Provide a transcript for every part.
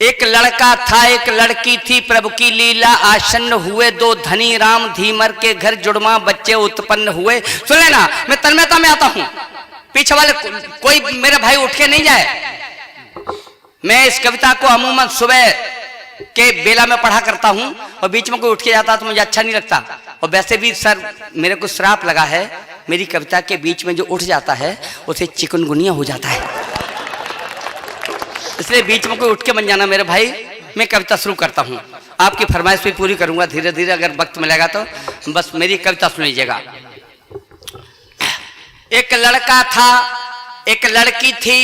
एक लड़का था, एक लड़की थी, प्रभु की लीला आसन्न हुए, दो धनी राम धीमर के घर जुड़वा बच्चे उत्पन्न हुए। सुन लेना, मैं तन्मयता में आता हूं, पीछे वाले कोई मेरे भाई उठ के नहीं जाए। मैं इस कविता को अमूमन सुबह के बेला में पढ़ा करता हूं और बीच में कोई उठ के जाता तो मुझे अच्छा नहीं लगता। और वैसे भी सर मेरे को श्राप लगा है, मेरी कविता के बीच में जो उठ जाता है उसे चिकनगुनिया हो जाता है, इसलिए बीच में कोई उठ के बन जाना मेरे भाई। मैं कविता शुरू करता हूं, आपकी फरमाइश भी पूरी करूंगा धीरे धीरे, अगर वक्त मिलेगा तो बस मेरी कविता सुन लीजिएगा। एक लड़का था, एक लड़की थी,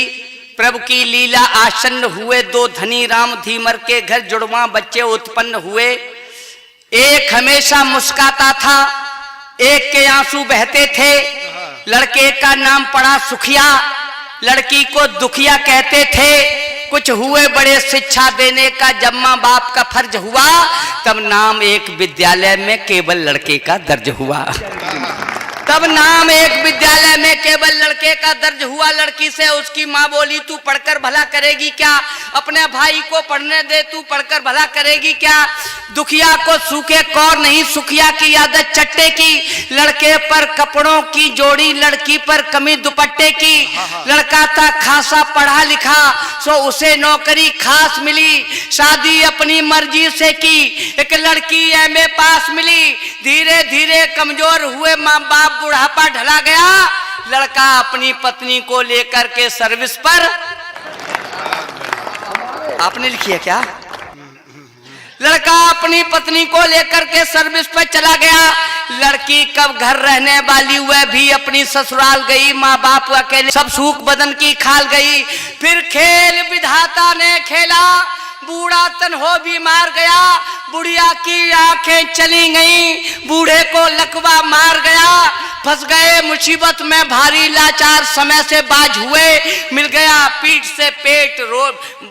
प्रभु की लीला आसन्न हुए, दो धनी राम धीमर के घर जुड़वा बच्चे उत्पन्न हुए। एक हमेशा मुस्काता था, एक के आंसू बहते थे। लड़के का नाम पड़ा सुखिया, लड़की को दुखिया कहते थे। कुछ हुए बड़े शिक्षा देने का, जब मां बाप का फर्ज हुआ तब नाम एक विद्यालय में केवल लड़के का दर्ज हुआ। तब नाम एक विद्यालय में केवल लड़के का दर्ज हुआ। लड़की से उसकी माँ बोली, तू पढ़कर भला करेगी क्या? अपने भाई को पढ़ने दे, तू पढ़कर भला करेगी क्या? दुखिया को सूखे कौर नहीं, सुखिया की आदत चट्टे की। लड़के पर कपड़ों की जोड़ी, लड़की पर कमी दुपट्टे की। लड़का था खासा पढ़ा लिखा, सो उसे नौकरी खास मिली। शादी अपनी मर्जी से की, एक लड़की एमए पास मिली। धीरे धीरे कमजोर हुए माँ बाप, बुढ़ापा ढला गया। लड़का अपनी पत्नी को लेकर के सर्विस पर, आपने लिखी है क्या? लड़का अपनी पत्नी को लेकर के सर्विस पर चला गया। लड़की कब घर रहने वाली, वह भी अपनी ससुराल गई। माँ बाप अकेले सब सूख बदन की खाल गई। फिर खेल विधाता ने खेला, बूढ़ा तन हो बीमार गया। बुढ़िया की आंखें चली गईं, बूढ़े को लकवा मार गया। फंस गए मुसीबत में भारी लाचार, समय से बाज हुए। मिल गया पीठ से पेट,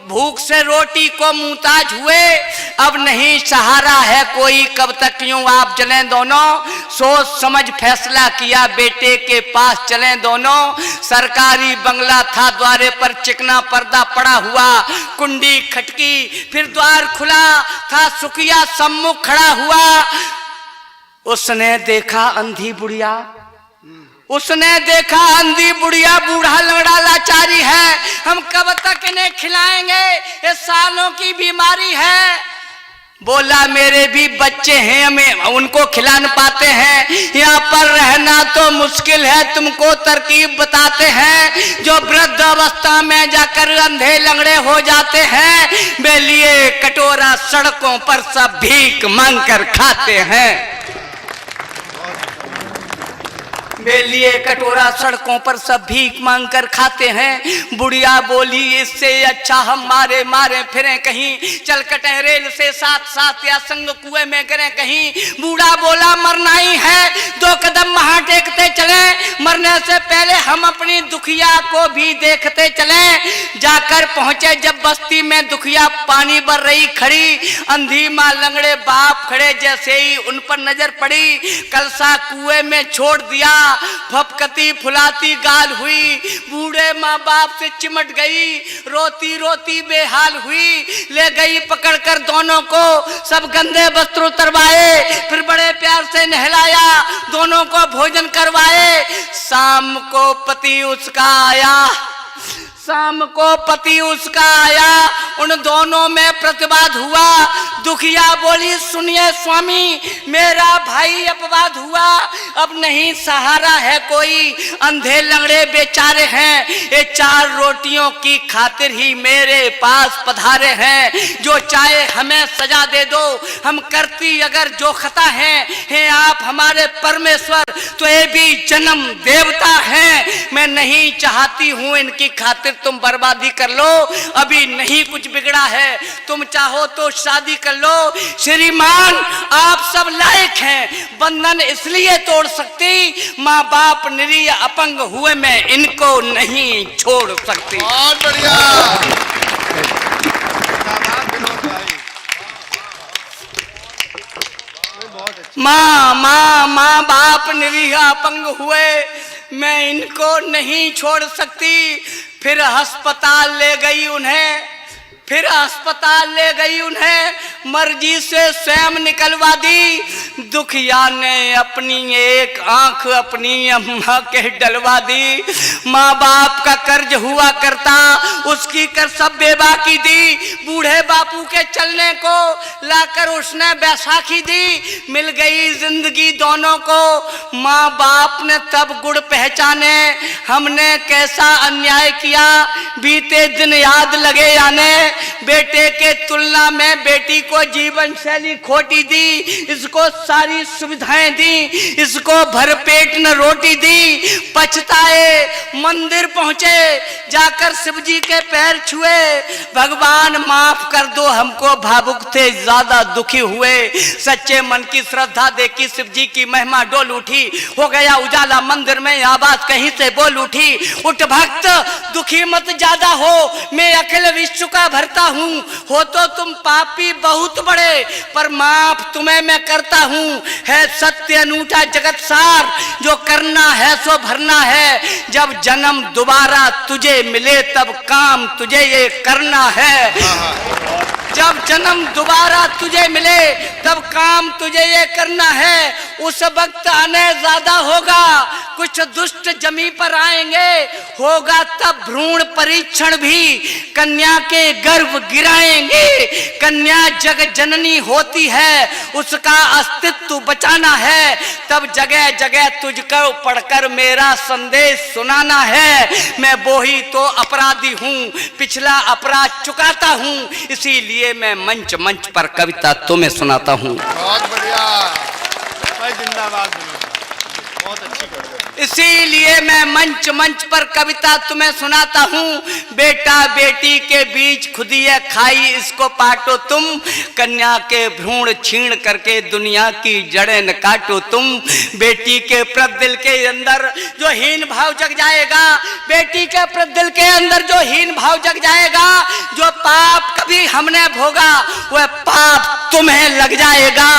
भूख से रोटी को मुहताज हुए। अब नहीं सहारा है कोई, कब तक यूं आप जलें दोनों। सोच समझ फैसला किया, बेटे के पास चलें दोनों। सरकारी बंगला था, द्वारे पर चिकना पर्दा पड़ा हुआ। कुंडी खटकी, फिर द्वार खुला था, सुखिया सम्मुख खड़ा हुआ। उसने देखा अंधी बुढ़िया, उसने देखा अंधी बुढ़िया, बूढ़ा लंगड़ा लाचारी है। हम कब तक इन्हें खिलाएंगे, ये सालों की बीमारी है। बोला मेरे भी बच्चे हैं, हमें उनको खिला न पाते हैं। यहाँ पर रहना तो मुश्किल है, तुमको तरकीब बताते हैं। जो वृद्ध अवस्था में जाकर अंधे लंगड़े हो जाते हैं, वे लिए कटोरा सड़कों पर सब भीख मांग कर खाते हैं। वे लिए कटोरा सड़कों पर सब भीख मांग कर खाते हैं। बुढ़िया बोली, इससे अच्छा हम मारे मारे फिरें कहीं, चल कटें रेल से साथ साथ, या संग कुएं में गिरें कहीं। बूढ़ा बोला, मरना ही है, दो कदम वहां टेकते चलें। मरने से पहले हम अपनी दुखिया को भी देखते चलें। जाकर पहुंचे जब बस्ती में, दुखिया पानी भर रही खड़ी। अंधी माँ लंगड़े बाप खड़े, जैसे ही उन पर नजर पड़ी, कलसा कुएं में छोड़ दिया। फपकती फुलाती गाल हुई, बूढ़े माँ बाप से चिमट गई। रोती रोती बेहाल हुई, ले गई पकड़कर दोनों को, सब गंदे वस्त्र उतरवाए। फिर बड़े प्यार से नहलाया, दोनों को भोजन करवाए। शाम को पति उसका आया, शाम को पति उसका आया, उन दोनों में प्रतिवाद हुआ। दुखिया बोली, सुनिए स्वामी, मेरा भाई अपवाद हुआ। अब नहीं सहारा है कोई, अंधे लंगड़े बेचारे हैं। ये 4 रोटियों की खातिर ही मेरे पास पधारे हैं। जो चाहे हमें सजा दे दो, हम करती अगर जो खता है आप हमारे परमेश्वर, तो ये भी जन्म देवता हैं। मैं नहीं चाहती हूँ इनकी खातिर तुम बर्बादी कर लो, अभी नहीं कुछ बिगड़ा है, तुम चाहो तो शादी कर लो। श्रीमान आप सब लायक हैं, बंधन इसलिए तोड़ सकती, माँ बाप निरीह अपंग हुए मैं इनको नहीं छोड़ सकती। बहुत बढ़िया। माँ बाप निरीह अपंग हुए मैं इनको नहीं छोड़ सकती। फिर अस्पताल ले गई उन्हें, फिर अस्पताल ले गई, उन्हें मर्जी से स्वयं निकलवा दी। दुखिया ने अपनी एक आंख अपनी अम्मा के डलवा दी। माँ बाप का कर्ज हुआ करता, उसकी कर्तव्य बाकी दी। बूढ़े बापू के चलने को लाकर उसने बैसाखी दी। मिल गई जिंदगी दोनों को, माँ बाप ने तब गुड़ पहचाने, हमने कैसा अन्याय किया। बीते दिन याद लगे आने, बेटे के तुलना में बेटी को जीवन शैली खोटी दी। इसको सारी सुविधाएं दी, इसको भरपेट न रोटी दी। पछताए मंदिर पहुंचे, जाकर शिव जी के पैर छुए। भगवान माफ कर दो हमको, भावुक थे ज्यादा दुखी हुए। सच्चे मन की श्रद्धा देखी शिव जी की महिमा डोल उठी। हो गया उजाला मंदिर में, आवाज कहीं से बोल उठी। उठ भक्त दुखी मत ज्यादा हो, मैं अखिल विश्व का भरता हूँ। हो तो तुम पापी बहुत बड़े, पर माफ तुम्हें मैं करता हूँ। है सत्य अनूठा जगत सार, जो करना है सो भरना है। जब जन्म दोबारा तुझे मिले, तब काम तुझे ये करना है। जब जन्म दोबारा तुझे मिले, तब काम तुझे ये करना है। उस वक्त अन्याय ज्यादा होगा, कुछ दुष्ट जमी पर आएंगे। होगा तब भ्रूण परीक्षण भी, कन्या के गर्भ गिराएंगे। कन्या जग जननी होती है, उसका अस्तित्व बचाना है। तब जगह जगह तुझको पढ़कर मेरा संदेश सुनाना है। मैं वही तो अपराधी हूँ, पिछला अपराध चुकाता हूँ। इसीलिए मैं मंच मंच पर कविता तुम्हें सुनाता हूँ। बहुत बढ़िया भाई, जिंदाबाद, बहुत अच्छी कविता। इसीलिए मैं मंच मंच पर कविता तुम्हें सुनाता हूँ। बेटा बेटी के बीच खुदिया खाई, इसको पाटो तुम। कन्या के भ्रूण छीण करके दुनिया की जड़ें न काटो तुम। बेटी के प्रदिल के अंदर जो हीन भाव जग जाएगा, बेटी के प्रदिल के अंदर जो हीन भाव जग जाएगा, जो पाप कभी हमने भोगा, वह पाप तुम्हें लग जाएगा।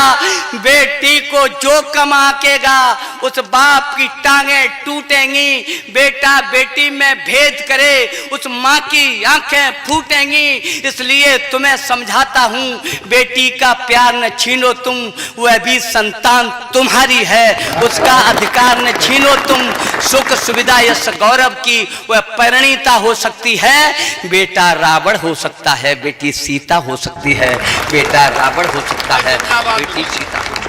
बेटी को जो कमाकेगा, उस बाप की टांगे टूटेंगी। बेटा बेटी में भेद करे, उस माँ की आंखें फूटेंगी। इसलिए तुम्हें समझाता हूँ, बेटी का प्यार न छीनो तुम, वह भी संतान तुम्हारी है। उसका अधिकार न छीनो तुम। सुख सुविधा यश गौरव की वह परिणीता हो सकती है। बेटा रावण हो सकता है, बेटी सीता हो सकती है। बेटा रावण हो सकता है, बेटी सीता।